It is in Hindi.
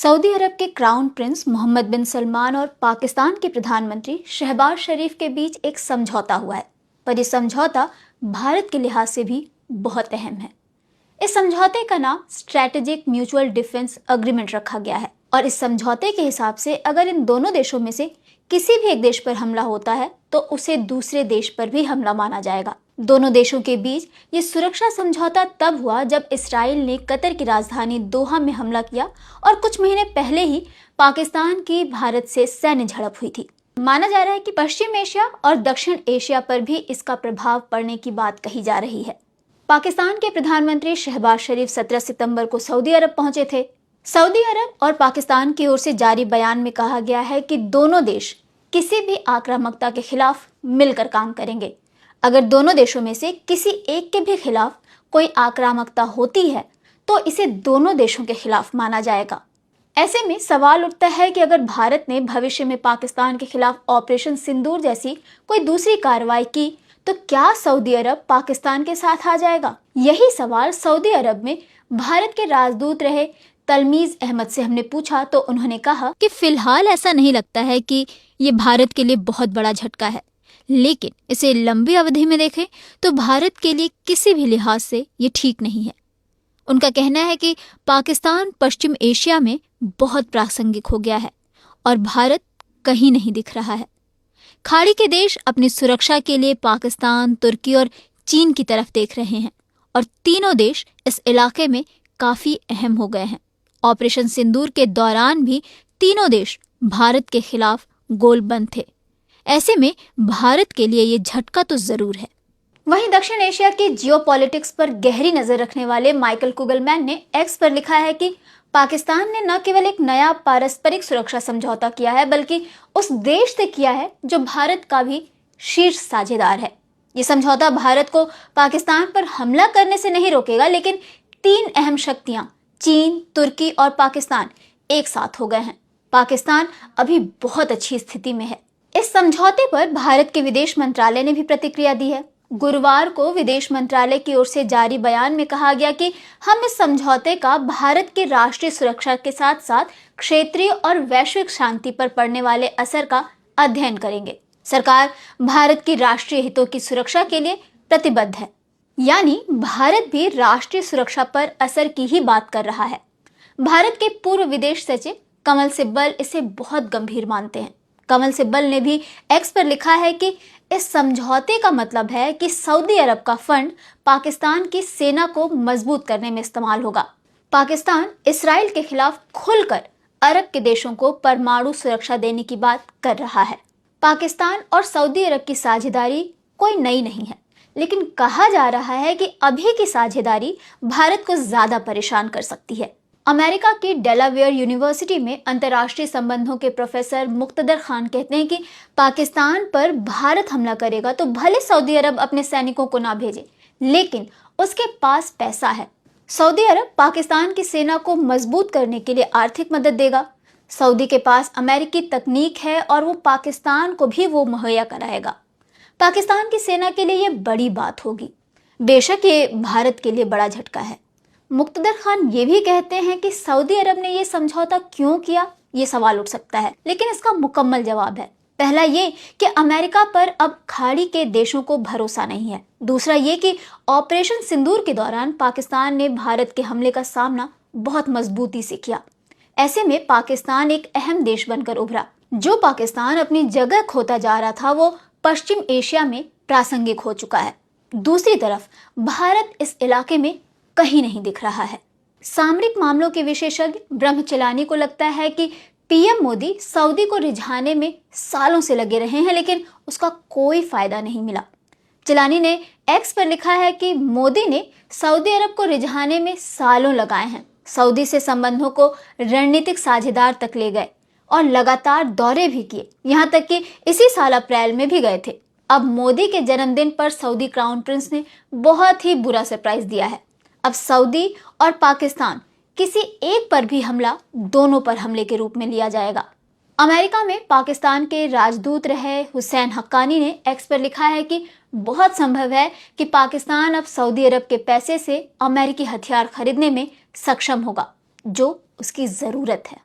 सऊदी अरब के क्राउन प्रिंस मोहम्मद बिन सलमान और पाकिस्तान के प्रधानमंत्री शहबाज शरीफ के बीच एक समझौता हुआ है, पर यह समझौता भारत के लिहाज से भी बहुत अहम है। इस समझौते का नाम स्ट्रेटेजिक म्यूचुअल डिफेंस अग्रीमेंट रखा गया है और इस समझौते के हिसाब से अगर इन दोनों देशों में से किसी भी एक देश पर हमला होता है तो उसे दूसरे देश पर भी हमला माना जाएगा। दोनों देशों के बीच ये सुरक्षा समझौता तब हुआ जब इसराइल ने कतर की राजधानी दोहा में हमला किया और कुछ महीने पहले ही पाकिस्तान की भारत से सैन्य झड़प हुई थी। माना जा रहा है कि पश्चिम एशिया और दक्षिण एशिया पर भी इसका प्रभाव पड़ने की बात कही जा रही है। पाकिस्तान के प्रधानमंत्री शहबाज शरीफ 17 सितंबर को सऊदी अरब पहुंचे थे। सऊदी अरब और पाकिस्तान की ओर से जारी बयान में कहा गया है कि दोनों देश किसी भी आक्रामकता के खिलाफ मिलकर काम करेंगे। अगर दोनों देशों में से किसी एक के भी खिलाफ कोई आक्रामकता होती है तो इसे दोनों देशों के खिलाफ माना जाएगा। ऐसे में सवाल उठता है कि अगर भारत ने भविष्य में पाकिस्तान के खिलाफ ऑपरेशन सिंदूर जैसी कोई दूसरी कार्रवाई की तो क्या सऊदी अरब पाकिस्तान के साथ आ जाएगा? यही सवाल सऊदी अरब में भारत के राजदूत रहे तलमीज अहमद से हमने पूछा तो उन्होंने कहा कि फिलहाल ऐसा नहीं लगता है कि ये भारत के लिए बहुत बड़ा झटका है, लेकिन इसे लंबी अवधि में देखें तो भारत के लिए किसी भी लिहाज से ये ठीक नहीं है। उनका कहना है कि पाकिस्तान पश्चिम एशिया में बहुत प्रासंगिक हो गया है और भारत कहीं नहीं दिख रहा है। खाड़ी के देश अपनी सुरक्षा के लिए पाकिस्तान, तुर्की और चीन की तरफ देख रहे हैं और तीनों देश इस इलाके में काफी अहम हो गए हैं। ऑपरेशन सिंदूर के दौरान भी तीनों देश भारत के खिलाफ गोलबंद थे। ऐसे में भारत के लिए ये झटका तो जरूर है। वहीं दक्षिण एशिया की जियोपॉलिटिक्स पर गहरी नजर रखने वाले माइकल कुगलमैन ने एक्स पर लिखा है कि पाकिस्तान ने न केवल एक नया पारस्परिक सुरक्षा समझौता किया है बल्कि उस देश से किया है जो भारत का भी शीर्ष साझेदार है। ये समझौता भारत को पाकिस्तान पर हमला करने से नहीं रोकेगा, लेकिन तीन अहम शक्तियां चीन, तुर्की और पाकिस्तान एक साथ हो गए हैं। पाकिस्तान अभी बहुत अच्छी स्थिति में है। इस समझौते पर भारत के विदेश मंत्रालय ने भी प्रतिक्रिया दी है। गुरुवार को विदेश मंत्रालय की ओर से जारी बयान में कहा गया कि हम इस समझौते का भारत की राष्ट्रीय सुरक्षा के साथ साथ क्षेत्रीय और वैश्विक शांति पर पड़ने वाले असर का अध्ययन करेंगे। सरकार भारत की राष्ट्रीय हितों की सुरक्षा के लिए प्रतिबद्ध है, यानी भारत भी राष्ट्रीय सुरक्षा पर असर की ही बात कर रहा है। भारत के पूर्व विदेश सचिव कमल सिब्बल इसे बहुत गंभीर मानते हैं। कमल सिब्बल ने भी एक्स पर लिखा है कि इस समझौते का मतलब है कि सऊदी अरब का फंड पाकिस्तान की सेना को मजबूत करने में इस्तेमाल होगा। पाकिस्तान इसराइल के खिलाफ खुलकर अरब के देशों को परमाणु सुरक्षा देने की बात कर रहा है। पाकिस्तान और सऊदी अरब की साझेदारी कोई नई नहीं है, लेकिन कहा जा रहा है कि अभी की साझेदारी भारत को ज्यादा परेशान कर सकती है। अमेरिका की डेलावेयर यूनिवर्सिटी में अंतर्राष्ट्रीय संबंधों के प्रोफेसर मुक्तदर खान कहते हैं कि पाकिस्तान पर भारत हमला करेगा तो भले सऊदी अरब अपने सैनिकों को ना भेजे, लेकिन उसके पास पैसा है। सऊदी अरब पाकिस्तान की सेना को मजबूत करने के लिए आर्थिक मदद देगा। सऊदी के पास अमेरिकी तकनीक है और वो पाकिस्तान को भी वो मुहैया कराएगा। पाकिस्तान की सेना के लिए ये बड़ी बात होगी। बेशक ये भारत के लिए बड़ा झटका है। मुक्तदर खान ये भी कहते हैं कि सऊदी अरब ने ये समझौता क्यों किया, ये सवाल उठ सकता है, लेकिन इसका मुकम्मल जवाब है। पहला ये कि अमेरिका पर अब खाड़ी के देशों को भरोसा नहीं है। दूसरा ये कि ऑपरेशन सिंदूर के दौरान पाकिस्तान ने भारत के हमले का सामना बहुत मजबूती से किया। ऐसे में पाकिस्तान एक अहम देश बनकर उभरा। जो पाकिस्तान अपनी जगह खोता जा रहा था वो पश्चिम एशिया में प्रासंगिक हो चुका है। दूसरी तरफ भारत इस इलाके में कहीं नहीं दिख रहा है। सामरिक मामलों के विशेषज्ञ ब्रह्मचलानी को लगता है कि पीएम मोदी सऊदी को रिझाने में सालों से लगे रहे हैं, लेकिन उसका कोई फायदा नहीं मिला। चलानी ने एक्स पर लिखा है कि मोदी ने सऊदी अरब को रिझाने में सालों लगाए हैं। सऊदी से संबंधों को रणनीतिक साझेदार तक ले गए और लगातार दौरे भी किए, यहाँ तक कि इसी साल अप्रैल में भी गए थे। अब मोदी के जन्मदिन पर सऊदी क्राउन प्रिंस ने बहुत ही बुरा सरप्राइज दिया है। अब सऊदी और पाकिस्तान किसी एक पर भी हमला दोनों पर हमले के रूप में लिया जाएगा। अमेरिका में पाकिस्तान के राजदूत रहे हुसैन हक्कानी ने एक्स पर लिखा है कि बहुत संभव है कि पाकिस्तान अब सऊदी अरब के पैसे से अमेरिकी हथियार खरीदने में सक्षम होगा, जो उसकी जरूरत है।